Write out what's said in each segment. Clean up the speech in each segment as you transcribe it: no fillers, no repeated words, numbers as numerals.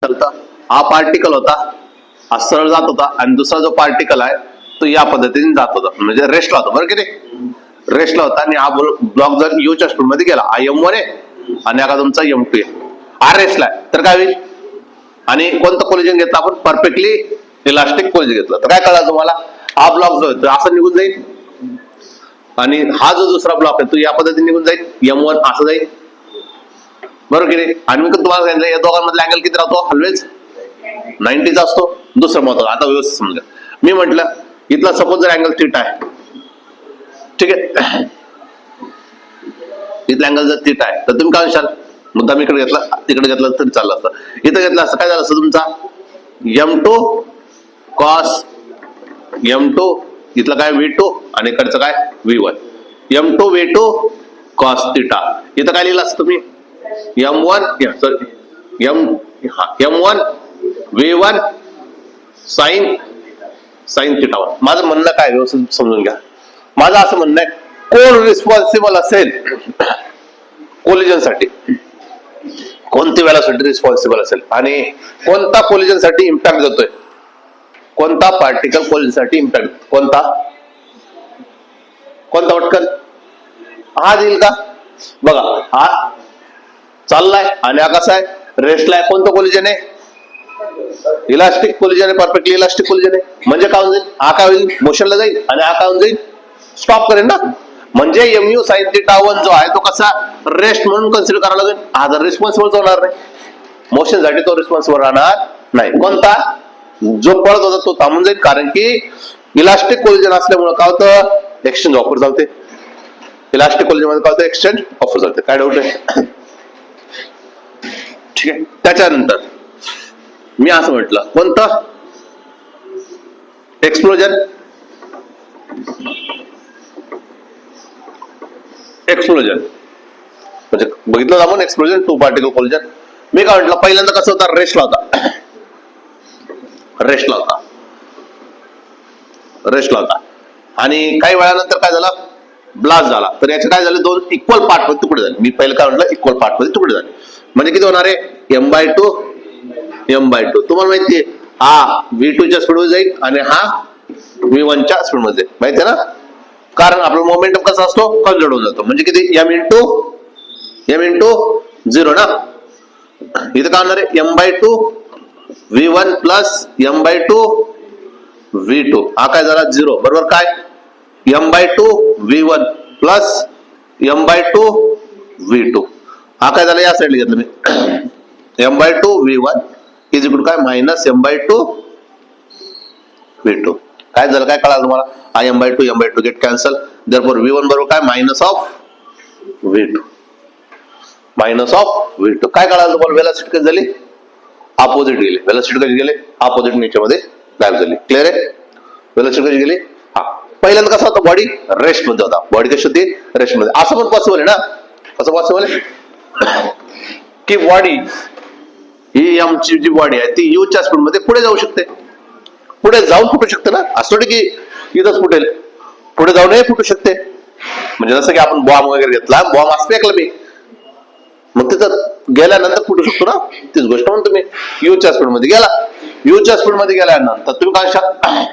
चालतं, हा पार्टिकल होता, हा सरळ जात होता आणि दुसरा जो पार्टिकल आहे तो या पद्धतीने जात होता, म्हणजे रेस्टला होता, बरं की नाही, रेस्टला होता. आणि हा ब्लॉक जर युच्या स्पीड मध्ये गेला, हा M1 आहे आणि हा तुमचा M2 आहे, हा रेस्टला आहे, तर काय होईल? आणि कोणतं कोलिजन घेतलं आपण? परफेक्टली इलास्टिक कोलिजन घेतलं. तर काय कळलं तुम्हाला? हा ब्लॉक जो आहे तो असं निघून जाईल आणि हा जो दुसरा ब्लॉक आहे तो या पद्धतीने निघून जाईल, M1 असं जाईल, बरोबर की नाही. आणि मी तुम्हाला सांगितलं या दोघांमधला अँगल किती राहतो? ऑलवेज 90चा असतो. दुसरं महत्व आता व्यवस्थित समजा, मी म्हटलं इथला सपोज जर अँगल थीटा आहे, ठीक आहे, इथला अँगल जर थीटा आहे, तर तुम्ही काय म्हणशाल? मुद्दाम इकडे घेतला तिकडे घेतला तरी चाललं असतं. इथं घेतलं असतं काय झालं असतं? तुमचा M2 cos M2, इथलं काय V2 आणि इकडचं काय V1, M2 V2 cos θ. इथं काय लिहिलं असतं तुम्ही? M1 M1 V1 sin θ1. माझं म्हणणं काय व्यवस्थित समजून घ्या. माझं असं म्हणणं आहे, कोण रिस्पॉन्सिबल असेल कोलिजन साठी, कोणती वेळासाठी रिस्पॉन्सिबल असेल आणि कोणता कोलिजन साठी इम्पॅक्ट देतोय, कोणता पार्टिकल कोलिजन साठी इम्पॅक्ट, कोणता पटकन हा देईल का? बघा, हा चाललाय आणि हा कसा आहे? रेस्टला आहे. कोणतं कोलिजन आहे? इलास्टिक कोलिजन आहे, परफेक्टली इलास्टिक कोलिजन आहे. म्हणजे काय होईल? हा काय होईल? मोशनला जाईल आणि हा काय होऊन जाईल? स्टॉप करेल ना. म्हणजे MU sin θ1 जो आहे तो कसा रेस्ट म्हणून कन्सिडर करावा लागेल. हा जर रिस्पॉन्सिबल होणार नाही, मोशन साठी तो रिस्पॉन्सिबल राहणार नाही. कोणता? जो पळत होता तो थांबून जाईल, कारण की इलास्टिक कोलिजन असल्यामुळे काय होतं? एक्सचेंज ऑफर चालते. इलास्टिक कोलिजन मध्ये काय होतं? एक्सचेंज ऑफर चालते. काय डाऊट आहे? ठीक आहे. त्याच्यानंतर मी असं म्हटलं, कोणतं? एक्सप्लोजन. एक्सप्लोजन म्हणजे बघितलं आपण एक्सप्लोजन, टू पार्टिकल कोलिजन. मी काय म्हटलं, पहिल्यांदा कसं होता? रेस्टला होता, रेस्टला होता, रेस्टला होता. आणि काही वेळानंतर काय झालं? ब्लास्ट झाला. तर याचे काय झाले? दोन इक्वल पार्ट मध्ये तुकडे झाले. मी पहिलं काय म्हटलं? इक्वल पार्ट मध्ये तुकडे झाले. म्हणजे किती होणार आहे? M/2 M/2. तुम्हाला माहितीये, हा V2 च्या स्पीड मध्ये जाईल आणि हा V1 च्या स्पीड मध्ये जाईल, माहिती आहे ना. कारण आपला मोमेंटम कसा असतो? कन्झर्व होऊन जातो. म्हणजे किती? M into 0 ना. इथं काय होणार आहे? M/2 V1 plus M/2 V2. हा काय झाला? 0. बरोबर. काय? M/2 V1 plus M/2 V2. हा काय झाला? या साईडला घेतलं मी. M/2 V1 इज इक्वल काय? Minus M/2 V2. काय झालं? काय कळालं तुम्हाला? हा M/2 get cancel. Therefore V1 बरोबर काय? Minus of V2. Minus of V2. काय कळालं तुम्हाला? वेलॉसिटी कशी झाली? अपोजिट गेले. वेलॉसिटी कशी गेले? अपोजिट नेचरमध्ये गायब झाली. क्लिअर आहे? वेलॉसिटी कशी गेली? हा. पहिल्यांदा कसा होता? बॉडी रेस्ट मध्ये होता. बॉडी कशी होती? रेस्ट मध्ये. असं पण पॉसिबल आहे ना. कसं पॉसिबल आहे? की बॉडी ही आमची जी बॉडी आहे ती U च्या स्पीड मध्ये पुढे जाऊ शकते, पुढे जाऊन फुटू शकते ना. असं थोडी की इथंच फुटेल, पुढे जाऊनही फुटू शकते. म्हणजे जसं की आपण बॉम्ब वगैरे घेतला, बॉम्ब असं फेकला मी, मग तिथं गेल्यानंतर फुटू शकतो ना. तीच गोष्ट म्हणून तुम्ही U च्या स्पीड मध्ये गेला, U च्या स्पीड मध्ये गेल्यानंतर तुम्ही काय शकता?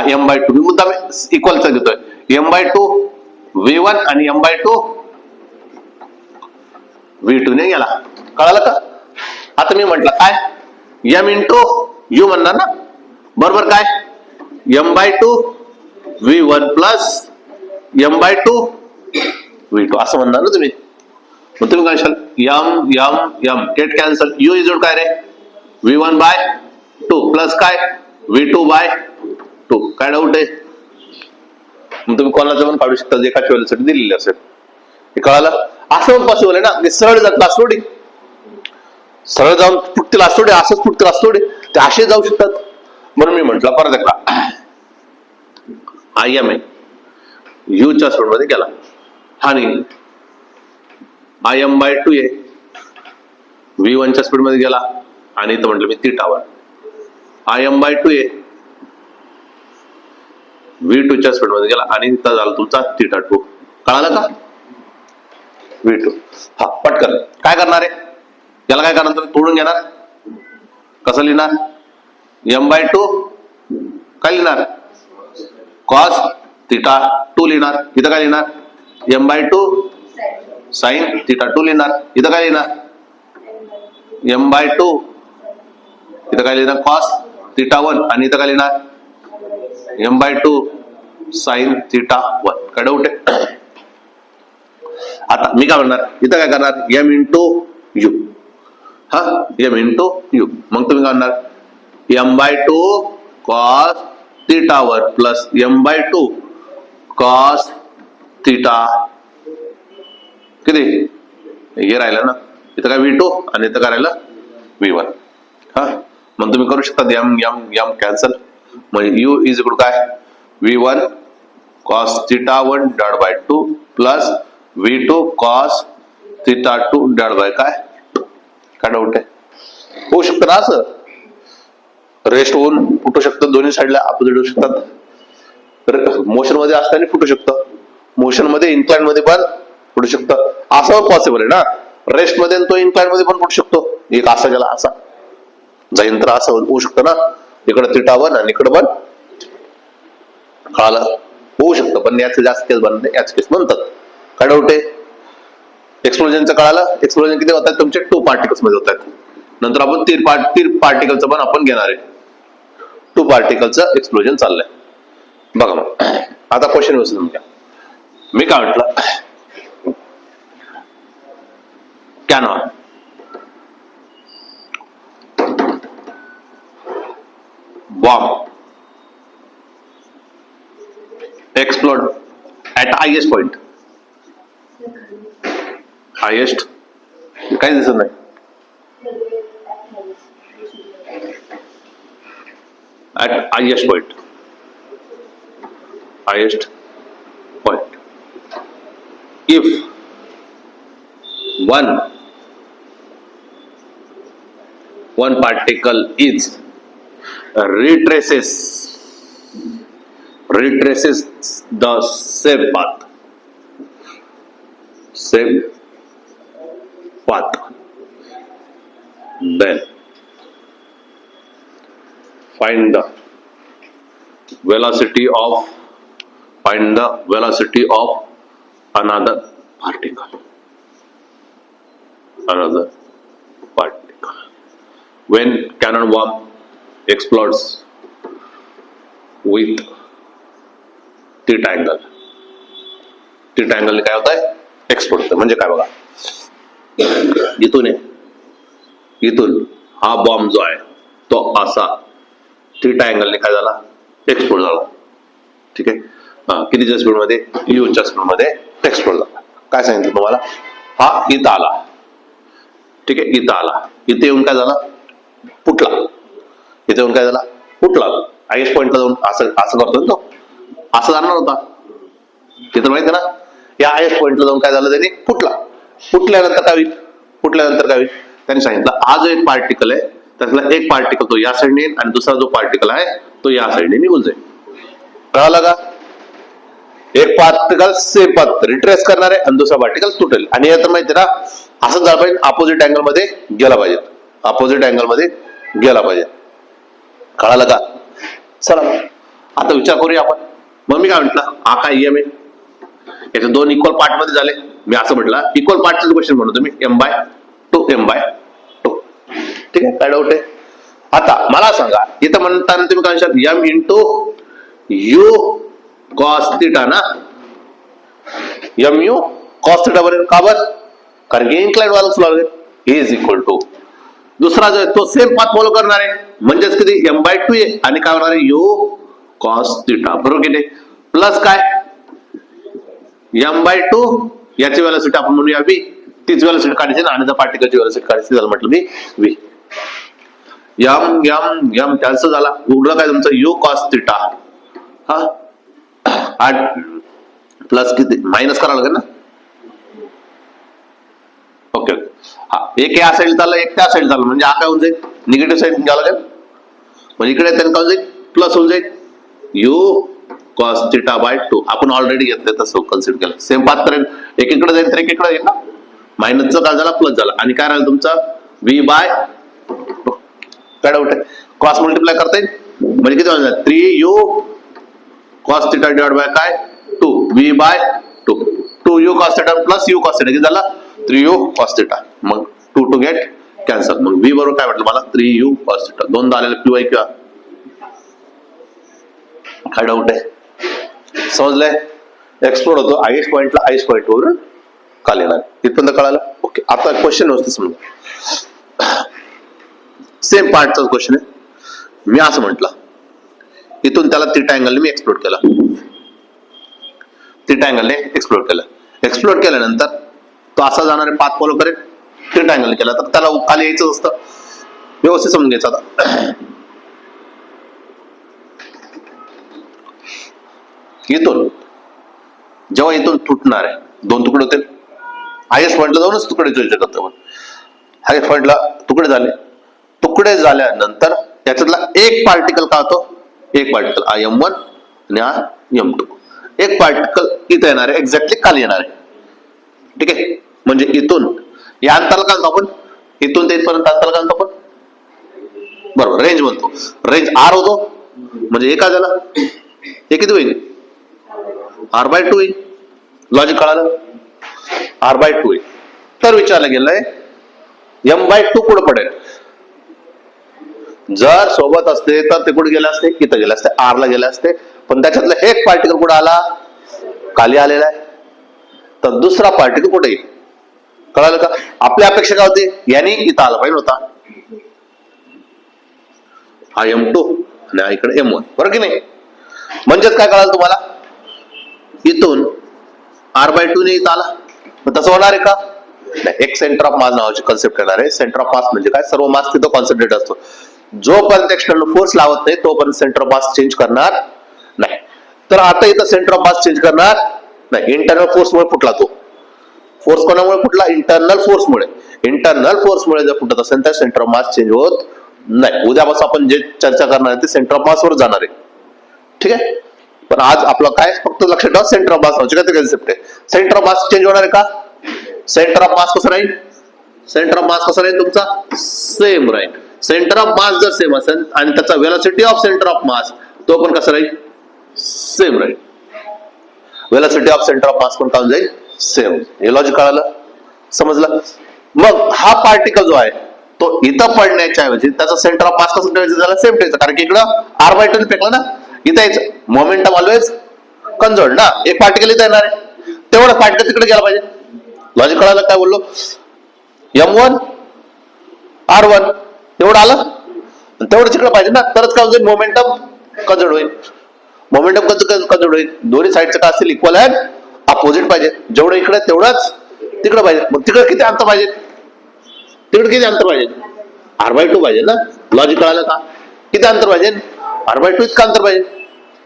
M/2 मी मुद्दा इक्वलचा घेतोय. M/2 V1 आणि M/2 V2 ने गेला. कळालं का? आता मी म्हटलं काय? M into U म्हणणार ना. बरोबर. काय? M/2 V1 plus M/2 V2 असं म्हणणार ना तुम्ही. मग तुम्ही काय सांगाल? M get cancel. U is काय रे? V1/2 प्लस काय? V2/2. काय डाऊट आहे? मग तुम्ही कोणाचं पण काढू शकता जे एका वेळेसाठी दिलेले असेल. हे कळालं? असं पण पॉसिबल आहे ना. सरळ जात लासोडी, सरळ जाऊन फुटतील असोडे, असंच फुटतील असोडे, ते असे जाऊ शकतात. म्हणून मी म्हटलं परत एकदा, IM आहे U च्या स्पीड मध्ये गेला आणि IM/2 आहे V1 च्या स्पीड मध्ये गेला आणि इथं म्हटलं मी θ1. IM/2 आहे V2 च्या स्पीड मध्ये गेला आणि इथं झाला तुमचा θ2. कळालं का? V2. हा पटकन काय करणार आहे? याला काय करणार? तुम्ही तोडून घेणार. कसं लिहिणार? m/2 काय लिहिणार? cos थिटा 2 लिहिणार. इथं काय लिहिणार? m/2 sin थिटा 2 लिहिणार. इथं काय लिहिणार? m/2 इथं काय लिहिणार? cos थिटा 1 आणि इथं काय लिहिणार? m/2 sin theta 1. काय डाऊट आहे? आता मी काय म्हणणार? इथं काय करणार? m into u. हा m इंटू u. मग तुम्ही काय म्हणणार? m/2 cos theta 1 plus m/2 cos theta किती हे राहिलं ना. इथं काय v2 आणि इथं काय राहिलं? v1. हा मग तुम्ही करू शकता m कॅन्सल. म्हणजे u इज इक्वल काय? v1 cos theta 1 divide by 2 plus v2 cos theta 2 divide by काय? काय डाऊट आहे? होऊ शकतं ना असं? रेस्ट होऊन फुटू शकतं. दोन्ही साईडला अपोजिट होऊ शकतात. मोशन मध्ये असताना फुटू शकतं. मोशन मध्ये इन्क्लाइन मध्ये पण फुटू शकतं. असं पॉसिबल आहे ना. रेस्ट मध्ये तो इन्क्लाइन मध्ये पण फुटू शकतो. एक असा गेला असा जाईन तर असं होऊ शकतं ना. इकडं थिटा 1 आणि इकडं पण कळालं होऊ शकतं. पण याचे जास्त केस बनत नाही. याच केस म्हणतात. काय डाऊट आहे? एक्सप्लोजनचं कळालं. एक्सप्लोजन किती होतात तुमचे? 2 पार्टिकल्स मध्ये होतात. नंतर आपण 3 पार्टिकलचं पण आपण घेणार आहे. 2 पार्टिकलचं एक्सप्लोजन चाललंय. बघा मग आता क्वेश्चन विसरून घ्या. मी काय म्हटलं? Canon bomb explode at highest point. Highest काही दिसत नाही. at highest point. If one particle is retraces the same path, then find the velocity of another particle. When cannon bomb explodes with theta angle. theta angle काय होत आहे? Explode होतं. म्हणजे काय बघा, इथून हा बॉम्ब जो आहे तो असा थीटा अँगलने काय झाला? एक्सप्लोड झाला. ठीक आहे. कितीच्या स्पीड मध्ये? यूच्या स्पीड मध्ये एक्सप्लोड झाला. काय सांगितलं तुम्हाला? हा इथं आला. ठीक आहे. इथं आला. इथे येऊन काय झाला? फुटला. इथे येऊन काय झाला? फुटला. हायेस्ट पॉइंटला जाऊन असं करतो ना तो. असं जाणार होता. तिथं माहिती ना, या हायेस्ट पॉइंटला जाऊन काय झालं? त्याने फुटला. फुटल्यानंतर काय होईल? त्यांनी सांगितलं हा जो एक पार्टिकल आहे त्यातला एक पार्टिकल तो या साईडने येईल आणि दुसरा जो पार्टिकल आहे तो या साईडने निघून जाईल. कळालं का? एक पार्टिकल सेम पाथ रिट्रेस करणार आहे आणि दुसरा पार्टिकल तुटेल. आणि हे तर माहिती ना, असं झालं पाहिजे. अपोजिट अँगल मध्ये गेला पाहिजे. कळालं का? चला आता विचार करूया आपण. मग मी काय म्हटलं? हा काय EM आहे? याचे 2 इक्वल पार्ट मध्ये झाले. मी असं म्हटलं इक्वल पार्टचं क्वेश्चन म्हणतो मी m/2. ठीक आहे. काय डाऊट आहे? आता मला सांगा, इथं म्हणताना तुम्ही काय म्हणशाल? m into u cos theta ना. mu cos थिटा बरोबर का बरं? कारण की इन्क्लाइड वाला सुरू इज इक्वल टू दुसरा जो आहे तो सेम पाथ फॉलो करणार आहे. म्हणजेच किती? m/2 आहे आणि काय होणार आहे? u cos थिटा बरोबर किती? प्लस काय? m/2 याची व्हेलॉसिटी आपण म्हणूया v. तीच व्हेलॉसिटी काढायची ना आणि त्या पार्टिकलची व्हेलॉसिटी काढायची. झालं म्हटलं मी v. m कॅन्सल झाला. उरलं काय तुमचं? u cos theta. हा प्लस किती? मायनस करावं लागेल ना. ओके. हा एक या साईड झालं, एक त्या साईड झालं. म्हणजे हा काय होऊन जाईल? निगेटिव्ह साईड घ्यावं लागेल. म्हणजे इकडे त्यांना काय होऊन जाईल? प्लस होऊन जाईल. u cos थिटा बाय 2 आपण ऑलरेडी घेतलं तसं कन्सिडर केलं. सेम पाथ करेल. एकीकडे जाईल तर एकीकडे येईल ना. मायनसचं काय झाला? प्लस झाला. आणि काय राहिलं तुमचं? v बाय काय डाऊट आहे? क्रॉस मल्टिप्लाय करता येईल म्हणजे किती होणार? 3u cos theta divide by काय 2v by 2 2u cos theta plus u cos theta किती झाला 3u cos थिटा. मग 2 to get कॅन्सल. मग v बरोबर काय म्हटलं मला 3u cos थिटा. दोनदा आलेलं py किंवा काय डाऊट आहे? समजलंय? एक्सप्लोर होतो आईस पॉइंटला आईस पॉइंट वरून काल येणार इथपर्यंत कळालं. ओके आता क्वेश्चन व्यवस्थित समजा. सेम पार्टचा क्वेश्चन आहे. मी असं म्हटलं इथून त्याला थिटा अँगलने मी एक्सप्लोर केला. थिटा अँगलने एक्सप्लोर केलं. एक्सप्लोर केल्यानंतर तो असा जाणारे पाथ फॉलो करेल. थिटा अँगलने केला तर त्याला खाली यायचं असतं. व्यवस्थित समजून घ्यायचं आता. इथून जेव्हा इथून तुटणार आहे दोन तुकडे होतील. हायस्ट पॉइंटला जाऊनच तुकडे जोडायचे करतो आपण. हायस्ट पॉइंटला तुकडे झाले. तुकडे झाल्यानंतर त्याच्यातला एक पार्टिकल का होतो? एक पार्टिकल हा m1 आणि हा m2. एक पार्टिकल इथे येणार आहे एक्झॅक्टली खाली येणार आहे. ठीक आहे म्हणजे इथून या अंतराला काय म्हणतो आपण? इथून ते इथपर्यंत अंतराला काय म्हणतो आपण? बरोबर रेंज म्हणतो. रेंज r होतो म्हणजे एका झाला हे किती होईल? r/2 होईल. लॉजिक कळालं? r/2 होईल. तर विचारलं गेलंय m/2 कुठं पडेल? जर सोबत असते तर ते कुठे गेले असते? इथं गेले असते r ला गेले असते. पण त्याच्यातलं एक पार्टिकल कुठं आला? खाली आलेला आहे. तर दुसरा पार्टिकल कुठे येईल? कळालं का? आपली अपेक्षा काय होती? याने इथं आला पाहिजे होता. हा m2 आणि इकडे m1 बरोबर की नाही? म्हणजेच काय कळालं तुम्हाला? इथून r/2 ने इथं आला. तसं होणार आहे का? नाही. एक सेंटर ऑफ मास नावाची कन्सेप्ट येणार आहे. सेंटर ऑफ मास म्हणजे काय? सर्व मास तिथं कॉन्सन्ट्रेट असतो. जोपर्यंत एक्सटर्नल फोर्स लावत नाही तोपर्यंत सेंटर ऑफ मास चेंज करणार नाही. तर आता इथं सेंटर ऑफ मास चेंज करणार नाही. इंटरनल फोर्समुळे फुटला तो. फोर्स कोणामुळे फुटला? इंटरनल फोर्समुळे. इंटरनल फोर्समुळे जर फुटत असेल तर सेंटर ऑफ मास चेंज होत नाही. उद्यापासून आपण जे चर्चा करणार आहे ते सेंटर ऑफ मास वर जाणार आहे. ठीक आहे. पण आज आपलं काय फक्त लक्षात ठेवा सेंटर ऑफ मास नावाची काय कन्सेप्ट आहे. सेंटर ऑफ मास चेंज होणार आहे का? सेंटर ऑफ मास कसं राहील? सेंटर ऑफ मास कसं राहील तुमचा? सेम राहील. सेंटर ऑफ मास जर सेम असेल आणि त्याचा velocity of centre of mass तो पण कसा राहील? सेम राहील. Velocity of centre of mass पण काय जाईल? सेम. हे लॉजिक कळालं? समजलं? मग हा पार्टिकल जो आहे तो इथं पडण्याच्या ऐवजी त्याचा सेंटर ऑफ मास कसं ठेवायचं? झाला सेम ठेवायचं. कारण की इकडं r/2 ने फेकला ना. इथं यायचं मोमेंटम ऑलवेज कन्झर्व्ड ना. एक पार्टिकल इथं येणार आहे तेवढं पार्टिकल तिकडे गेला पाहिजे. लॉजिक कळालं काय बोललो? m1 r1 एवढं आलं तेवढं तिकडे पाहिजे ना. तरच काय होईल? मोमेंटम कन्झर्व्ड होईल. मोमेंटम कन्झर्व्ड होईल. दोन्ही साईडचं काय असेल? इक्वल अँड अपोजिट पाहिजे. जेवढं इकडे तेवढंच तिकडे पाहिजे. मग तिकडे किती अंतर पाहिजे? तिकडे किती अंतर पाहिजे? r/2 पाहिजे ना. लॉजिक कळालं का? किती अंतर पाहिजे? r/2 इतकं अंतर पाहिजे.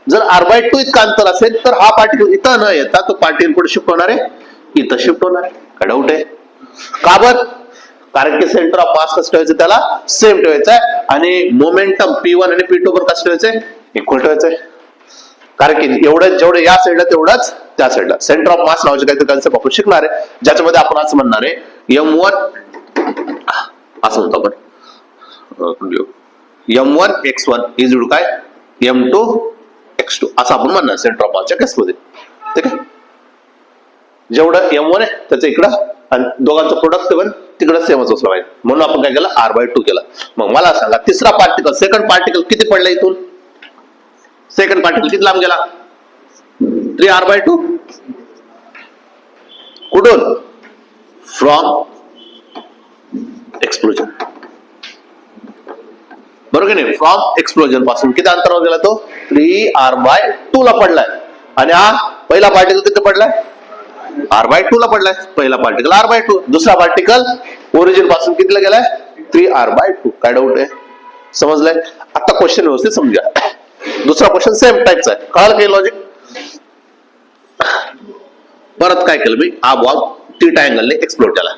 जर r/2 इतकं अंतर असेल तर हा पार्टिकल इथं न येता तो पार्टिकल कुठे शिफ्ट होणार आहे? इथं शिफ्ट होणार आहे. काय डाऊट आहे? का बरं? कारण की सेंटर ऑफ मास कसं ठेवायचं? त्याला सेम ठेवायचं आहे. आणि मोमेंटम P1 आणि P2 वर कसं ठेवायचंय? इक्वल ठेवायचंय. कारण की एवढं जेवढं या साईडला तेवढंच त्या साईडला. सेंटर ऑफ मास नावाचे काहीतरी कन्सेप्ट आपण शिकणार आहे ज्याच्यामध्ये आपण असं म्हणणार आहे m1 असं म्हणतो आपण m1 x1 इज इक्वल काय m2 x2 असं आपण म्हणणार सेंटर ऑफ मासच्या केसमध्ये. ठीक आहे. जेवढं m1 आहे त्याचं इकडं आणि दोघांचं प्रोडक्ट पण तिकडं सेमच असलं पाहिजे. म्हणून आपण काय केलं? r/2 केला. मग मला सांगा तिसरा पार्टिकल सेकंड पार्टिकल किती पडला इथून? सेकंड पार्टिकल किती लांब गेला? 3r/2. कुठून? From explosion. बरोबर की नाही? फ्रॉम एक्सप्लोजन पासून किती अंतरावर गेला तो? 3r/2 ला पडलाय. आणि हा पहिला पार्टिकल किती पडलाय? r/2 ला पडलाय. पहिला पार्टिकल r/2. दुसरा पार्टिकल ओरिजिन पासून कितीला गेलाय? 3r/2. काय डाऊट आहे? समजलंय? आता क्वेश्चन व्यवस्थित समजा. दुसरा क्वेश्चन सेम टाईपचा आहे. कळालं काही लॉजिक? परत काय केलं मी? हा बॉम्ब थिटा अँगलने एक्सप्लोर केला.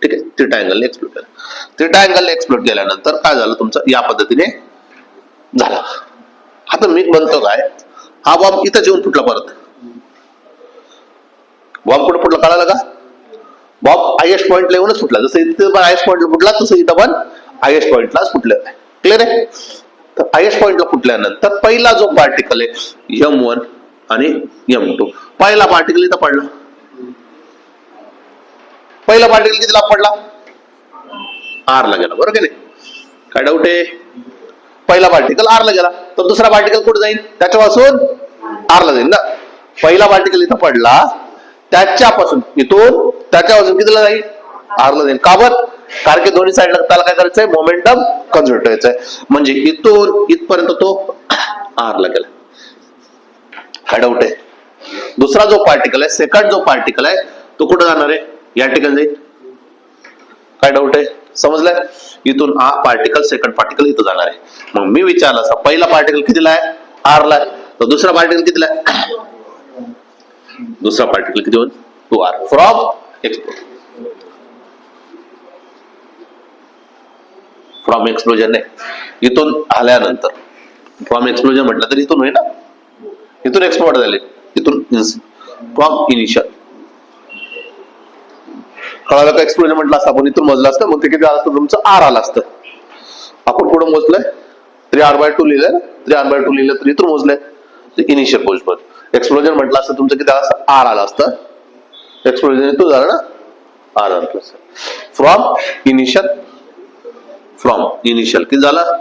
ठीक आहे. थिटा अँगलने एक्सप्लोर केला. थिटा अँगलने एक्सप्लोर केल्यानंतर काय झालं तुमचं? या पद्धतीने झालं. आता मी म्हणतो काय? हा बॉम्ब इथं येऊन फुटला. परत बॉम्ब कुठे फुटला? कळालं का? बॉम्ब हायेस्ट पॉइंटला येऊनच फुटला. जसं इथे पण हायेस्ट पॉइंटला फुटला तसं इथं पण हायेस्ट पॉइंटलाच फुटलं. क्लिअर आहे? तर हायेस्ट पॉइंटला फुटल्यानंतर पहिला जो पार्टिकल आहे M1 आणि M2, पहिला पार्टिकल इथं पडला. पहिला पार्टिकल कितीला पडला? R ला गेला, बरोबर की नाही? काय डाऊट आहे? पहिला पार्टिकल R ला गेला, तर दुसरा पार्टिकल कुठे जाईल? त्याच्यापासून R ला जाईल ना. पहिला पार्टिकल इथं पडला, त्याच्यापासून इथून त्याच्यापासून कितीला जाईल? R ला जाईल. का बरं? कारण की दोन्ही साईडला त्याला काय करायचंय? मोमेंटम कन्वर्ट करायचंय. म्हणजे इथून इथपर्यंत तो R ला गेला. काय डाऊट आहे? दुसरा जो पार्टिकल आहे, सेकंड जो पार्टिकल आहे, तो कुठे जाणार आहे? या ठिकाणी जाईल. काय डाऊट आहे? समजलंय? इथून हा पार्टिकल सेकंड पार्टिकल इथं जाणार आहे. मग मी विचारलं असं, पहिला पार्टिकल कितीला आहे? R ला आहे. तर दुसरा पार्टिकल कितीला आहे? दुसरा पार्टिकल किती होईल? 2R from explosion. From explosion नाही, इथून आल्यानंतर. फ्रॉम एक्सप्लोजन म्हटलं तर इथून होईल ना, इथून एक्सप्लोड झाले, इथून फ्रॉम इनिशियल. कळालं का? एक्सप्लोजन म्हटलं असतं आपण, इथून मोजलं असतं, मग ते किती आलं असतं? तुमचं R आलं असतं. आपण पुढे मोजलंय 3R/2 लिहिलंय ना, 3R/2 लिहिलं तर इथून मोजलंय इनिशियल पोझिशन. एक्सप्लोजन म्हटलं असतं तुमचं किती आलं असतं? R आलं असतं. एक्सप्लोजन इथून झालं ना, R plus from initial. From initial किती झालं?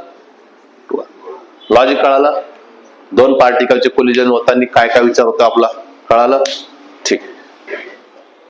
लॉजिक कळालं? दोन पार्टिकलचे कोलिजन होताना काय काय विचार होता आपला? कळालं? ठीक.